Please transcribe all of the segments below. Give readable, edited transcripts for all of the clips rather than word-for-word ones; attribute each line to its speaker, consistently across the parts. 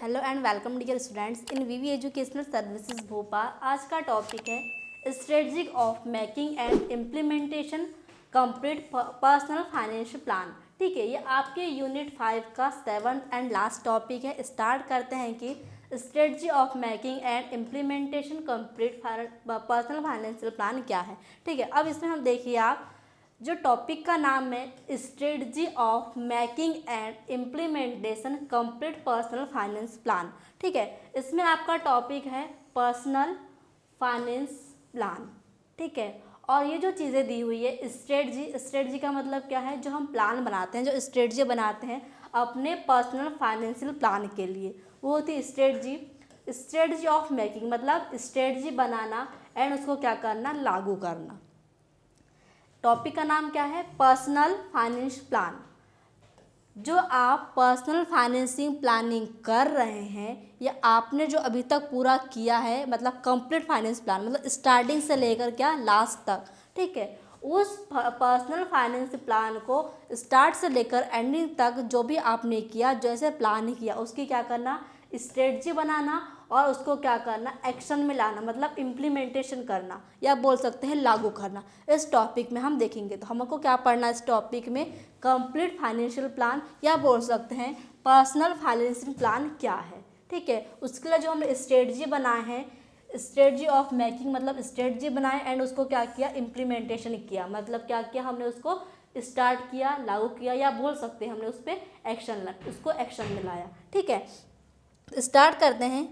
Speaker 1: Hello and welcome dear students in VV educational services Bhopal. आज का topic है strategy of making and implementation complete personal financial plan. ठीक है, ये आपके यूनिट 5 का 7th एंड लास्ट टॉपिक है। स्टार्ट करते हैं कि strategy of making and implementation complete personal financial plan क्या है। ठीक है, अब इसमें हम देखिए आप जो टॉपिक का नाम है strategy of making and implementation complete personal finance plan. ठीक है, इसमें आपका टॉपिक है पर्सनल फाइनेंस प्लान। ठीक है, और ये जो चीज़ें दी हुई है स्ट्रेटजी का मतलब क्या है, जो हम प्लान बनाते हैं, जो स्ट्रेटजी बनाते हैं अपने पर्सनल फाइनेंशियल प्लान के लिए, वो होती है स्ट्रेटजी ऑफ मेकिंग मतलब स्ट्रेटजी बनाना एंड उसको क्या करना, लागू करना। टॉपिक का नाम क्या है, पर्सनल फाइनेंस प्लान। जो आप पर्सनल फाइनेंसिंग प्लानिंग कर रहे हैं या आपने जो अभी तक पूरा किया है, मतलब कंप्लीट फाइनेंस प्लान, मतलब स्टार्टिंग से लेकर क्या लास्ट तक। ठीक है, उस पर्सनल फाइनेंस प्लान को स्टार्ट से लेकर एंडिंग तक जो भी आपने किया, जैसे प्लान किया, उसकी क्या करना, स्ट्रेटजी बनाना और उसको क्या करना, एक्शन में लाना, मतलब इम्प्लीमेंटेशन करना या बोल सकते हैं लागू करना। इस टॉपिक में हम देखेंगे। तो हमको क्या पढ़ना है इस टॉपिक में, कंप्लीट फाइनेंशियल प्लान या बोल सकते हैं पर्सनल फाइनेंशियल प्लान क्या है। ठीक है, उसके लिए जो हमने स्ट्रेटजी बनाए हैं, स्ट्रेटजी ऑफ मेकिंग मतलब स्ट्रेटजी बनाए एंड उसको क्या किया, इम्प्लीमेंटेशन किया, मतलब क्या किया, हमने उसको स्टार्ट किया, लागू किया या बोल सकते हैं हमने उस पर उसको एक्शन में लाया। ठीक है, स्टार्ट करते हैं।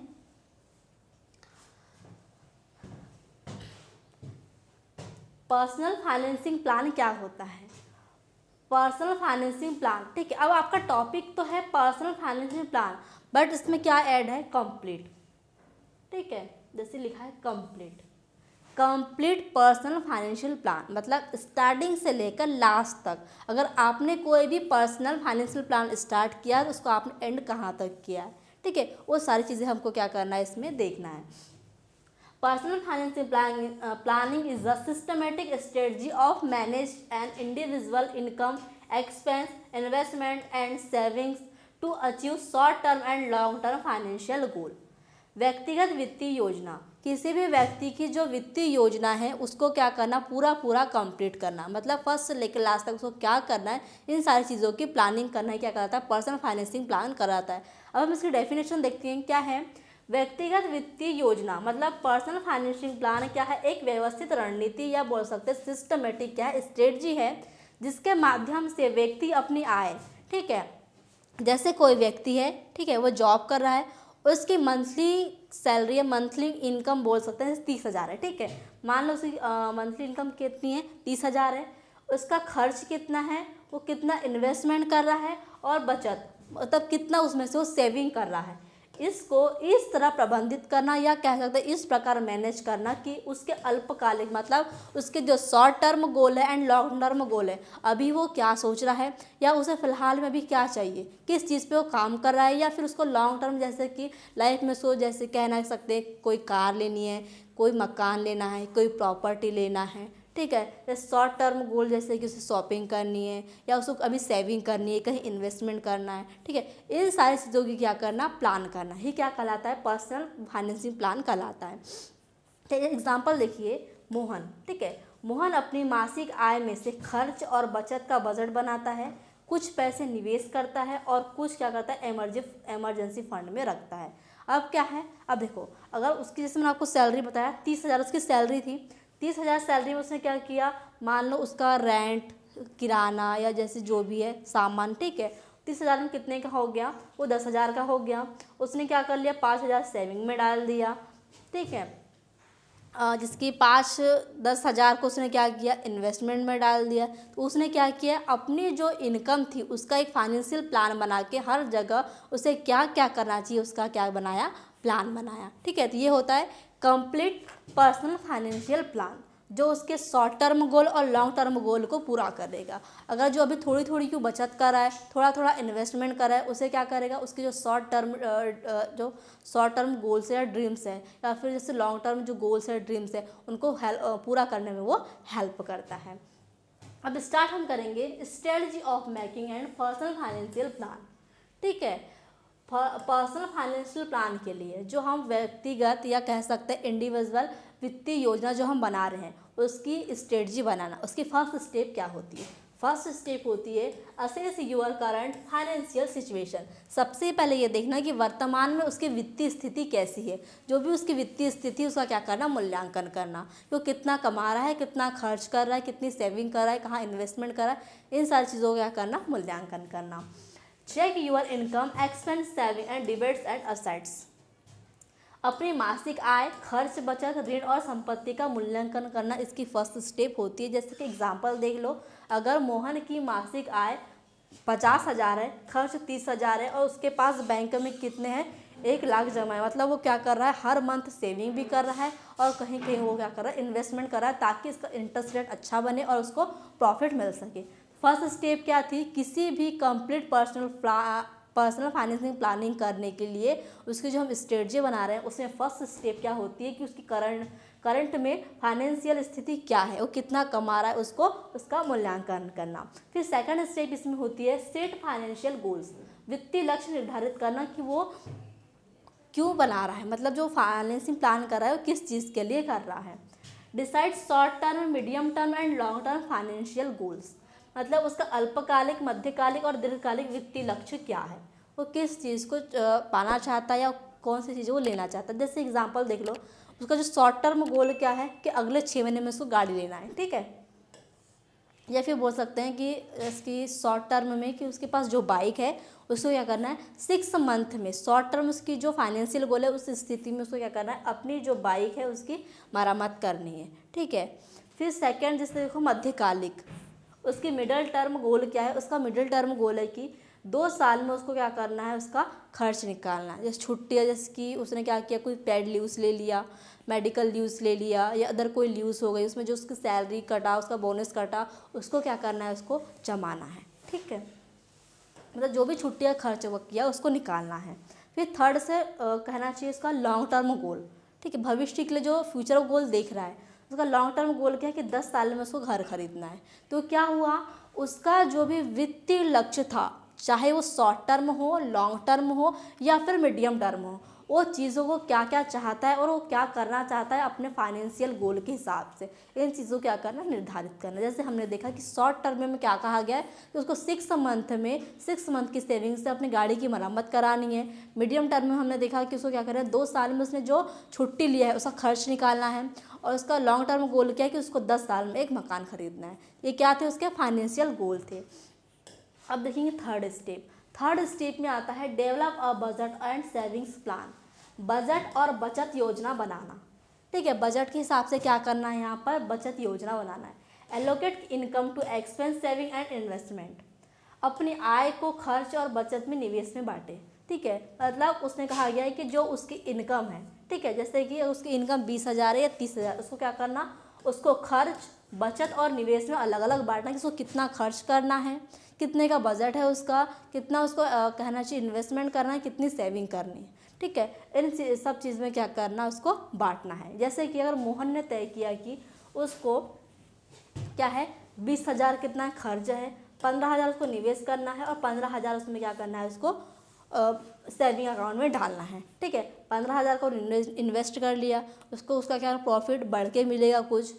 Speaker 1: पर्सनल फाइनेंसिंग प्लान क्या होता है, पर्सनल फाइनेंसिंग प्लान। ठीक है, अब आपका टॉपिक तो है पर्सनल फाइनेंसिंग प्लान, बट इसमें क्या ऐड है, कंप्लीट। ठीक है, जैसे लिखा है कंप्लीट पर्सनल फाइनेंशियल प्लान, मतलब स्टार्टिंग से लेकर लास्ट तक। अगर आपने कोई भी पर्सनल फाइनेंशियल प्लान स्टार्ट किया तो उसको आपने एंड कहाँ तक किया है। ठीक है, वो सारी चीज़ें हमको क्या करना है, इसमें देखना है। Personal financial planning is the systematic strategy of manage an individual income, expense, investment and savings to achieve short-term and long-term financial goal. व्यक्तिगत वित्तीय योजना, किसी भी व्यक्ति की जो वित्तीय योजना है उसको क्या करना, पूरा कंप्लीट करना, मतलब फर्स्ट से लेकर लास्ट तक उसको क्या करना है, इन सारी चीज़ों की प्लानिंग करना है, क्या कराता है, पर्सनल फाइनेंसिंग प्लान कराता है। अब हम इसकी डेफिनेशन देखते हैं क्या है। व्यक्तिगत वित्तीय योजना मतलब पर्सनल फाइनेंशियल प्लान क्या है, एक व्यवस्थित रणनीति या बोल सकते हैं सिस्टमेटिक क्या है, स्ट्रेटजी है, जिसके माध्यम से व्यक्ति अपनी आय, ठीक है, जैसे कोई व्यक्ति है, ठीक है, वो जॉब कर रहा है, उसकी मंथली सैलरी या मंथली इनकम बोल सकते हैं 30,000 है। ठीक है, मान लो उसकी मंथली इनकम कितनी है, 30,000 है। उसका खर्च कितना है, वो कितना इन्वेस्टमेंट कर रहा है और बचत मतलब कितना उसमें से वो सेविंग कर रहा है, इसको इस तरह प्रबंधित करना या कह सकते हैं इस प्रकार मैनेज करना कि उसके अल्पकालिक मतलब उसके जो शॉर्ट टर्म गोल है एंड लॉन्ग टर्म गोल है, अभी वो क्या सोच रहा है या उसे फ़िलहाल में अभी क्या चाहिए, किस चीज़ पे वो काम कर रहा है, या फिर उसको लॉन्ग टर्म जैसे कि लाइफ में सो जैसे कहना सकते हैं कोई कार लेनी है, कोई मकान लेना है, कोई प्रॉपर्टी लेना है। ठीक है, जैसे शॉर्ट टर्म गोल जैसे कि उसे शॉपिंग करनी है या उसको अभी सेविंग करनी है, कहीं इन्वेस्टमेंट करना है। ठीक है, इन सारी चीज़ों की क्या करना, प्लान करना ही क्या कहलाता है, पर्सनल फाइनेंसिंग प्लान कहलाता है। ठीक है, एग्जांपल देखिए मोहन। ठीक है, मोहन अपनी मासिक आय में से खर्च और बचत का बजट बनाता है, कुछ पैसे निवेश करता है और कुछ क्या करता है, एमरजेंसी फंड में रखता है। अब क्या है, अब देखो अगर उसकी जैसे मैंने आपको सैलरी बताया 30,000 उसकी सैलरी थी, 30,000 सैलरी में उसने क्या किया, मान लो उसका रेंट, किराना या जैसे जो भी है सामान, ठीक है, 30,000 में कितने का हो गया, वो 10,000 का हो गया। उसने क्या कर लिया, 5,000 सेविंग में डाल दिया। ठीक है, जिसकी 5-10,000 को उसने क्या किया, इन्वेस्टमेंट में डाल दिया। तो उसने क्या किया, अपनी जो इनकम थी उसका एक फाइनेंशियल प्लान बना के हर जगह उसे क्या क्या करना चाहिए उसका क्या बनाया, प्लान बनाया। ठीक है, तो ये होता है कंप्लीट पर्सनल फाइनेंशियल प्लान, जो उसके शॉर्ट टर्म गोल और लॉन्ग टर्म गोल को पूरा करेगा। अगर जो अभी थोड़ी थोड़ी क्यों बचत कर रहा है, थोड़ा थोड़ा इन्वेस्टमेंट कर रहा है, उसे क्या करेगा, उसके जो शॉर्ट टर्म गोल्स है या ड्रीम्स है या फिर जैसे लॉन्ग टर्म जो गोल्स है ड्रीम्स है उनको पूरा करने में वो हेल्प करता है। अब स्टार्ट हम करेंगे strategy of making and personal financial plan. ठीक है, पर्सनल फाइनेंशियल प्लान के लिए जो हम व्यक्तिगत या कह सकते हैं इंडिविजुअल वित्तीय योजना जो हम बना रहे हैं उसकी स्ट्रेटजी बनाना, उसकी फर्स्ट स्टेप क्या होती है? फर्स्ट स्टेप होती है assess your current financial situation. सबसे पहले ये देखना कि वर्तमान में उसकी वित्तीय स्थिति कैसी है। जो भी उसकी वित्तीय स्थिति उसका क्या करना, मूल्यांकन करना। वो कितना कमा रहा है, कितना खर्च कर रहा है, कितनी सेविंग कर रहा है, कहाँ इन्वेस्टमेंट कर रहा है, इन सारी चीज़ों का क्या करना, मूल्यांकन करना। Check your income, expense, saving and debates and assets. अपनी मासिक आय, खर्च, बचत, ऋण और संपत्ति का मूल्यांकन करना इसकी फर्स्ट स्टेप होती है। जैसे कि एग्जांपल देख लो, अगर मोहन की मासिक आय 50,000 है, खर्च 30,000 है और उसके पास बैंक में कितने हैं, 1,00,000 जमा है, मतलब वो क्या कर रहा है, हर मंथ सेविंग भी कर रहा है और कहीं कहीं वो क्या कर रहा है, इन्वेस्टमेंट कर रहा है ताकि इसका इंटरेस्ट रेट अच्छा बने और उसको प्रॉफिट मिल सके। फर्स्ट स्टेप क्या थी, किसी भी कंप्लीट पर्सनल फाइनेंसिंग प्लानिंग करने के लिए उसकी जो हम स्ट्रेटजी बना रहे हैं उसमें फर्स्ट स्टेप क्या होती है कि उसकी करंट में फाइनेंशियल स्थिति क्या है, वो कितना कमा रहा है, उसका मूल्यांकन करना। फिर सेकंड स्टेप इसमें होती है सेट फाइनेंशियल गोल्स, वित्तीय लक्ष्य निर्धारित करना कि वो क्यों बना रहा है, मतलब जो फाइनेंसिंग प्लान कर रहा है वो किस चीज़ के लिए कर रहा है। Decide short term, medium term and long term financial goals, मतलब उसका अल्पकालिक, मध्यकालिक और दीर्घकालिक वित्तीय लक्ष्य क्या है, वो किस चीज़ को पाना चाहता है या कौन सी चीज़ वो लेना चाहता है। जैसे एग्जांपल देख लो, उसका जो शॉर्ट टर्म गोल क्या है कि अगले 6 महीने में उसको गाड़ी लेना है, ठीक है। या फिर बोल सकते हैं कि इसकी शॉर्ट टर्म में कि उसके पास जो बाइक है उसको क्या करना है, 6 मंथ में, शॉर्ट टर्म उसकी जो फाइनेंशियल गोल है उस स्थिति में उसको क्या करना है, अपनी जो बाइक है उसकी मरम्मत करनी है, ठीक है। फिर सेकेंड जैसे देखो मध्यकालिक, उसकी मिडिल टर्म गोल क्या है, उसका मिडिल टर्म गोल है कि 2 साल में उसको क्या करना है, उसका खर्च निकालना है। जैसे छुट्टी है, जैसे कि उसने क्या किया, कोई पेड लीव्स ले लिया, मेडिकल लीव्स ले लिया या अदर कोई लीव्स हो गई, उसमें जो उसकी सैलरी कटा, उसका बोनस कटा, उसको क्या करना है, उसको जमाना है, ठीक है। मतलब जो भी छुट्टियाँ खर्च किया उसको निकालना है। फिर थर्ड से कहना चाहिए इसका लॉन्ग टर्म गोल, ठीक है, भविष्य के लिए जो फ्यूचर गोल देख रहा है उसका लॉन्ग टर्म गोल क्या है कि 10 साल में उसको घर खरीदना है। तो क्या हुआ, उसका जो भी वित्तीय लक्ष्य था, चाहे वो शॉर्ट टर्म हो, लॉन्ग टर्म हो या फिर मीडियम टर्म हो, वो चीज़ों को क्या क्या चाहता है और वो क्या करना चाहता है अपने फाइनेंशियल गोल के हिसाब से, इन चीज़ों को क्या करना, निर्धारित करना। जैसे हमने देखा कि शॉर्ट टर्म में क्या कहा गया है कि उसको 6 मंथ की सेविंग से अपनी गाड़ी की मरम्मत करानी है। मीडियम टर्म में हमने देखा कि उसको क्या करना है, 2 साल में उसने जो छुट्टी लिया है उसका खर्च निकालना है। और उसका लॉन्ग टर्म गोल क्या है कि उसको 10 साल में एक मकान खरीदना है। ये क्या थे, उसके फाइनेंशियल गोल थे। अब देखेंगे थर्ड स्टेप में आता है develop a budget and savings plan, budget और बचत योजना बनाना, ठीक है। बजट के हिसाब से क्या करना है, यहाँ पर बचत योजना बनाना है। Allocate income to expense, saving and investment, अपनी आय को खर्च और बचत में, निवेश में बांटे, ठीक है। मतलब उसने कहा गया है कि जो उसकी इनकम है, ठीक है, जैसे कि उसकी इनकम 20,000 है या 30,000, उसको क्या करना, उसको खर्च, बचत और निवेश में अलग अलग बांटना कि उसको कितना खर्च करना है, कितने का बजट है उसका, कितना उसको कहना चाहिए इन्वेस्टमेंट करना है, कितनी सेविंग करनी है, ठीक है। इन सब चीज़ में क्या करना, उसको बांटना है। जैसे कि अगर मोहन ने तय किया कि उसको क्या है 20,000 कितना खर्च है, 15,000 उसको निवेश करना है और 15,000 उसमें क्या करना है, उसको सेविंग अकाउंट में डालना है, ठीक है। 15,000 को इन्वेस्ट कर लिया, उसको उसका क्या प्रॉफिट बढ़ के मिलेगा कुछ,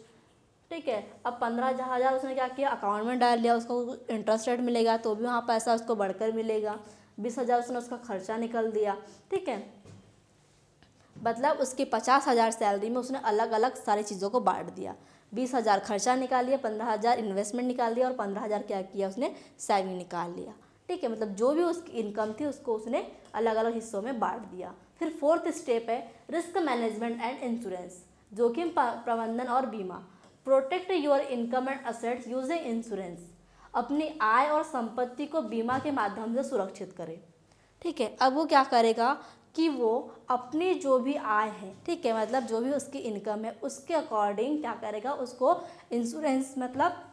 Speaker 1: ठीक है। अब 15,000 उसने क्या किया, अकाउंट में डाल लिया, उसको इंटरेस्ट रेट मिलेगा तो भी वहाँ पैसा उसको बढ़कर मिलेगा। 20,000 उसने उसका खर्चा निकल दिया, ठीक है। मतलब उसकी 50,000 सैलरी में उसने अलग अलग सारी चीज़ों को बांट दिया। 20,000 खर्चा निकाल लिया, 15,000 इन्वेस्टमेंट निकाल दिया और 15,000 क्या किया, उसने सेविंग निकाल लिया, ठीक है। मतलब जो भी उसकी इनकम थी उसको उसने अलग अलग हिस्सों में बांट दिया। फिर फोर्थ स्टेप है रिस्क मैनेजमेंट एंड इंश्योरेंस, जोखिम प्रबंधन और बीमा। Protect your income and assets using insurance, अपनी आय और संपत्ति को बीमा के माध्यम से सुरक्षित करे, ठीक है। अब वो क्या करेगा कि वो अपनी जो भी आय है, ठीक है, मतलब जो भी उसकी इनकम है उसके अकॉर्डिंग क्या करेगा, उसको इंश्योरेंस, मतलब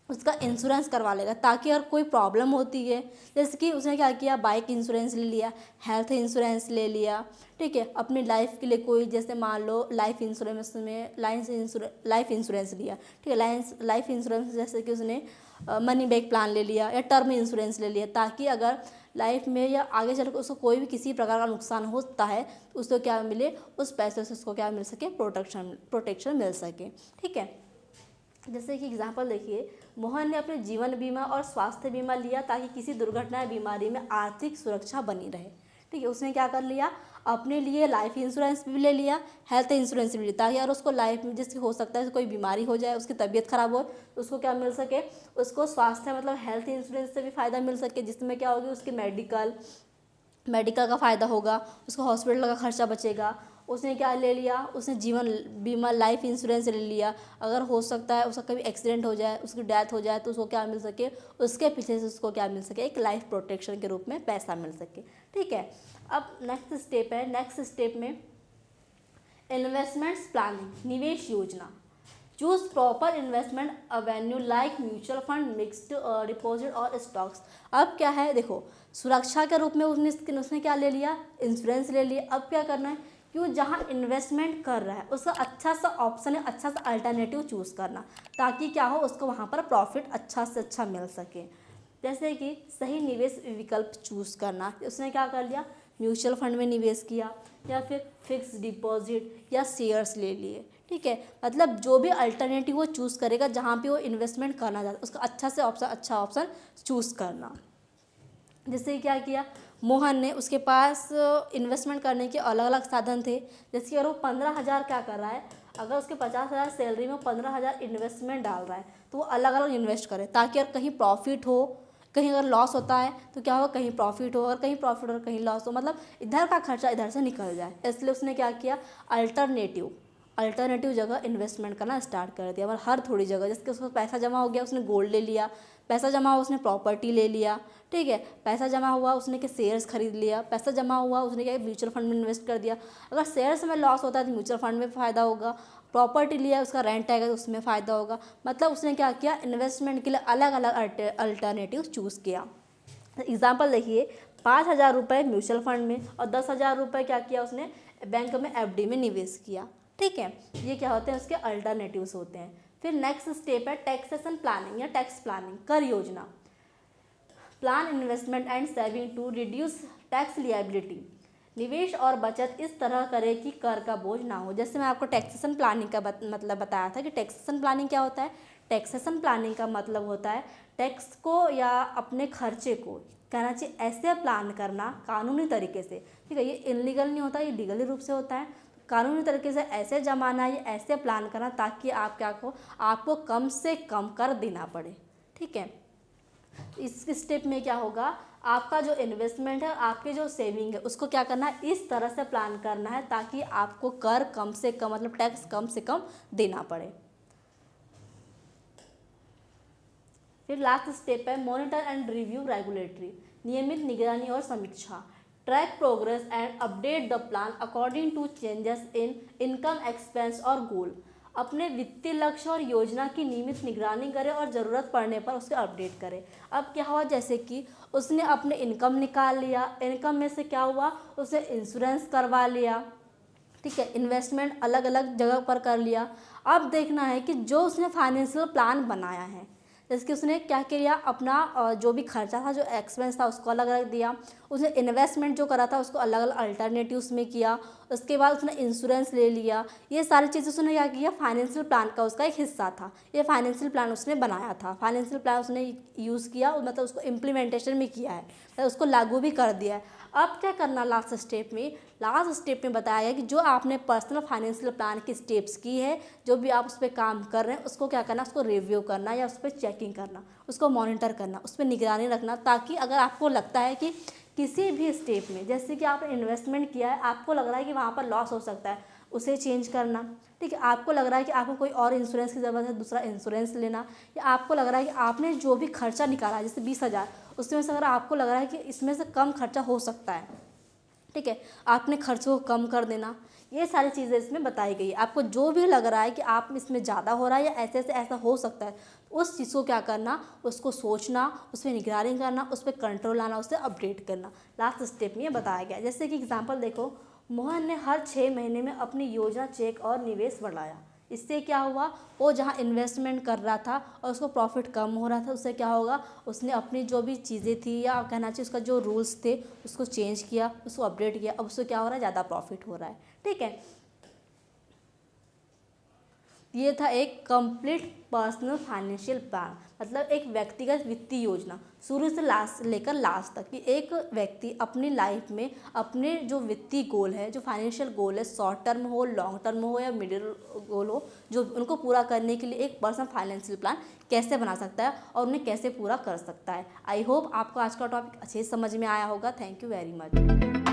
Speaker 1: उसका इंश्योरेंस करवा लेगा ताकि अगर कोई प्रॉब्लम होती है, जैसे कि उसने क्या किया, बाइक इंश्योरेंस ले लिया, हेल्थ इंश्योरेंस ले लिया, ठीक है। अपनी लाइफ के लिए कोई, जैसे मान लो लाइफ इंश्योरेंस में लाइफ इंश्योरेंस लिया, ठीक है। लाइफ इंश्योरेंस जैसे कि उसने मनी बैक प्लान ले लिया या टर्म इंश्योरेंस ले लिया, ताकि अगर लाइफ में या आगे चलकर उसको कोई भी किसी प्रकार का नुकसान होता है तो उसको क्या मिले, उस पैसे से उसको क्या मिल सके, प्रोटेक्शन मिल सके। ठीक है, जैसे कि एग्जांपल देखिए, मोहन ने अपने जीवन बीमा और स्वास्थ्य बीमा लिया ताकि किसी दुर्घटना या बीमारी में आर्थिक सुरक्षा बनी रहे। ठीक है, उसने क्या कर लिया, अपने लिए लाइफ इंश्योरेंस भी ले लिया, हेल्थ इंश्योरेंस भी लिया, ताकि अगर उसको लाइफ में जैसे हो सकता है कोई बीमारी हो जाए, उसकी तबीयत खराब हो तो उसको क्या मिल सके, उसको स्वास्थ्य मतलब हेल्थ इंश्योरेंस से भी फ़ायदा मिल सके, जिसमें क्या होगी, उसकी मेडिकल का फ़ायदा होगा, उसको हॉस्पिटल का खर्चा बचेगा। उसने क्या ले लिया, उसने जीवन बीमा लाइफ इंश्योरेंस ले लिया, अगर हो सकता है उसका कभी एक्सीडेंट हो जाए, उसकी डेथ हो जाए तो उसको क्या मिल सके, उसके पीछे से उसको क्या मिल सके, एक लाइफ प्रोटेक्शन के रूप में पैसा मिल सके। ठीक है, अब नेक्स्ट स्टेप में इन्वेस्टमेंट्स प्लानिंग, निवेश योजना। Choose proper investment avenue like mutual fund, mixed deposit और स्टॉक्स। अब क्या है, देखो सुरक्षा के रूप में उसने क्या ले लिया, इंश्योरेंस ले लिया। अब क्या करना है, क्यों जहाँ इन्वेस्टमेंट कर रहा है उसका अच्छा सा ऑप्शन है, अच्छा सा अल्टरनेटिव चूज़ करना, ताकि क्या हो, उसको वहाँ पर प्रॉफिट अच्छा से अच्छा मिल सके। जैसे कि सही निवेश विकल्प चूज़ करना, उसने क्या कर लिया, म्यूचुअल फंड में निवेश किया या फिर फिक्स डिपॉजिट या शेयर्स ले लिए। ठीक है, मतलब जो भी अल्टरनेटिव वो चूज़ करेगा जहाँ पे वो इन्वेस्टमेंट करना चाहता है, उसका अच्छा ऑप्शन चूज़ करना। जैसे क्या किया, मोहन ने, उसके पास इन्वेस्टमेंट करने के अलग अलग साधन थे। जैसे कि अगर वो 15,000 क्या कर रहा है, अगर उसके 50,000 सैलरी में 15,000 इन्वेस्टमेंट डाल रहा है तो वो अलग अलग इन्वेस्ट करे, ताकि अगर कहीं प्रॉफिट हो, कहीं अगर लॉस होता है तो क्या हो, कहीं प्रॉफिट हो, और कहीं प्रॉफिट और कहीं लॉस हो, मतलब इधर का खर्चा इधर से निकल जाए। इसलिए उसने क्या किया, अल्टरनेटिव जगह इन्वेस्टमेंट करना स्टार्ट कर दिया। मतलब हर थोड़ी जगह, जैसे कि उसको पैसा जमा हो गया, उसने गोल्ड ले लिया, पैसा जमा हुआ उसने प्रॉपर्टी ले लिया। ठीक है, पैसा जमा हुआ उसने के शेयर्स खरीद लिया, पैसा जमा हुआ उसने क्या म्यूचुअल फंड में इन्वेस्ट कर दिया। अगर शेयर्स में लॉस होता है तो म्यूचुअल फंड में फ़ायदा होगा, प्रॉपर्टी लिया उसका रेंट आएगा तो उसमें फ़ायदा होगा। मतलब उसने क्या किया, इन्वेस्टमेंट के लिए अलग अलग अल्टरनेटिव चूज़ किया। एग्जाम्पल देखिए, 5,000 रुपये म्यूचुअल फंड में और 10,000 रुपये क्या किया उसने, बैंक में FD में निवेश किया। ठीक है, ये क्या होते हैं, उसके अल्टरनेटिव्स होते हैं। फिर नेक्स्ट स्टेप है टैक्सेशन प्लानिंग या टैक्स प्लानिंग, कर योजना। Plan investment and saving to reduce tax liability. निवेश और बचत इस तरह करें कि कर का बोझ ना हो। जैसे मैं आपको टैक्सेशन प्लानिंग का मतलब बताया था कि टैक्सेशन प्लानिंग क्या होता है। टैक्सेशन प्लानिंग का मतलब होता है टैक्स को या अपने खर्चे को, कहना चाहिए ऐसे प्लान करना कानूनी तरीके से। ठीक है, ये इनलीगल नहीं होता, ये लीगली रूप से होता है। कानूनी तरीके से ऐसे जमाना, ये ऐसे प्लान करना ताकि आप क्या को, आपको कम से कम कर देना पड़े। ठीक है, इस स्टेप में क्या होगा, आपका जो इन्वेस्टमेंट है, आपके जो सेविंग है, उसको क्या करना है, इस तरह से प्लान करना है ताकि आपको कर कम से कम, मतलब टैक्स कम से कम देना पड़े। फिर लास्ट स्टेप है मॉनिटर एंड रिव्यू रेगुलेटरी, नियमित निगरानी और समीक्षा। Track progress and update the plan according to changes in income, expense और गोल। अपने वित्तीय लक्ष्य और योजना की नियमित निगरानी करें और ज़रूरत पड़ने पर उसे अपडेट करें। अब क्या हुआ, जैसे कि उसने अपने इनकम निकाल लिया, इनकम में से क्या हुआ, उसने इंश्योरेंस करवा लिया। ठीक है, इन्वेस्टमेंट अलग अलग जगह पर कर लिया। अब देखना है कि जो उसने फाइनेंशियल प्लान बनाया है, जैसे कि उसने क्या किया, अपना जो भी खर्चा था, जो एक्सपेंस था, उसको अलग अलग दिया। उसने इन्वेस्टमेंट जो करा था उसको अलग अलग अल्टरनेटिव्स में किया। उसके बाद उसने इंश्योरेंस ले लिया। ये सारी चीज़ें उसने क्या किया, फाइनेंशियल प्लान का उसका एक हिस्सा था। ये फाइनेंशियल प्लान उसने बनाया था, फाइनेंशियल प्लान उसने यूज़ किया, मतलब उसको इम्प्लीमेंटेशन भी किया है, मतलब उसको लागू भी कर दिया है। अब क्या करना, लास्ट स्टेप में बताया गया कि जो आपने पर्सनल फाइनेंशियल प्लान की स्टेप्स की है, जो भी आप उस पर काम कर रहे हैं, उसको क्या करना, उसको रिव्यू करना या उस पर चेकिंग करना, उसको मॉनिटर करना, उस पर निगरानी रखना, ताकि अगर आपको लगता है कि किसी भी स्टेप में, जैसे कि आपने इन्वेस्टमेंट किया है, आपको लग रहा है कि वहाँ पर लॉस हो सकता है, उसे चेंज करना। ठीक है, आपको लग रहा है कि आपको कोई और इंश्योरेंस की ज़रूरत है, दूसरा इंश्योरेंस लेना, या आपको लग रहा है कि आपने जो भी खर्चा निकाला है, जैसे 20,000, उसमें से अगर आपको लग रहा है कि इसमें से कम खर्चा हो सकता है, ठीक है, आपने खर्चों को कम कर देना। ये सारी चीज़ें इसमें बताई गई है। आपको जो भी लग रहा है कि आप इसमें ज़्यादा हो रहा है या ऐसे से ऐसा हो सकता है, उस चीज़ को क्या करना, उसको सोचना, उस पर निगरानी करना, उस पर कंट्रोल लाना, उसे अपडेट करना, लास्ट स्टेप में ये बताया गया। जैसे कि एग्जांपल देखो, मोहन ने हर 6 महीने में अपनी योजना चेक और निवेश बढ़ाया। इससे क्या हुआ, वो जहाँ इन्वेस्टमेंट कर रहा था और उसको प्रॉफिट कम हो रहा था, उससे क्या होगा, उसने अपनी जो भी चीज़ें थी या कहना चाहिए उसका जो रूल्स थे उसको चेंज किया, उसको अपडेट किया, अब उसको क्या हो रहा है, ज़्यादा प्रॉफिट हो रहा है। ठीक है, ये था एक कंप्लीट पर्सनल फाइनेंशियल प्लान, मतलब एक व्यक्तिगत वित्तीय योजना शुरू से लास्ट लेकर लास्ट तक कि एक व्यक्ति अपनी लाइफ में अपने जो वित्तीय गोल है, जो फाइनेंशियल गोल है, शॉर्ट टर्म हो, लॉन्ग टर्म हो या मिडिल गोल हो, जो उनको पूरा करने के लिए एक पर्सनल फाइनेंशियल प्लान कैसे बना सकता है और उन्हें कैसे पूरा कर सकता है। आई होप आपको आज का टॉपिक अच्छे से समझ में आया होगा। Thank you very much.